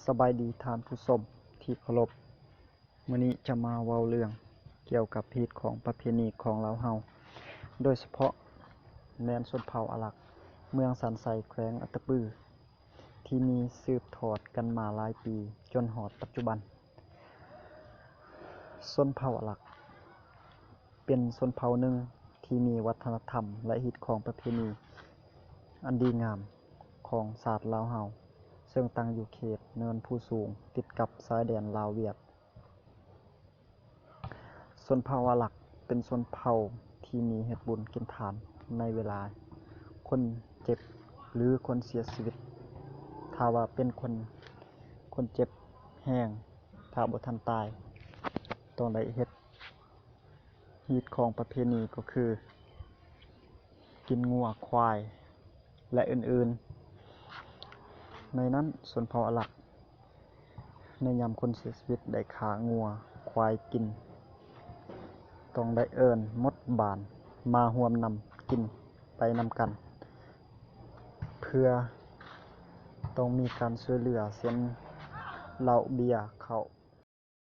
สบายดีท่านผู้ชมที่เคารพมื้อนี้จะมาเว้าเรื่องเกี่ยวกับฮีตของประเพณีของลาวเฮาโดยเฉพาะแม่นชนเผ่าอาหรักเมืองสันไสแขวงอัตตปือที่มีสืบทอดกันมาหลายปีจนฮอดปัจจุบันชนเผ่าอาหรักเป็นชนเผ่าหนึ่งที่มีวัฒนธรรมและฮีตของประเพณีอันดีงามของชาติลาวเฮาซึ่งตั้งอยู่เขตเนินภูสูงติดกับชายแดนลาวเวียดชนเผ่าอาหรักเป็นชนเผ่าที่มีเฮ็ดบุญกินทานในเวลาคนเจ็บหรือคนเสียชีวิตถ้าว่าเป็นคนเจ็บแรงถ้าบ่ทันตายต้องได้เฮ็ดฮีตของประเพณีก็คือกินงัวควายและอื่นๆในนั้นชนเผ่าอาหรักในยามคนเสียชีวิตได้ฆ่างัวควายกินต้องได้เอิ้นมดบานมาร่วมนำกินไปนำกันเพื่อต้องมีการช่วยเหลือเช่นเหล้าเบียร์ข้าว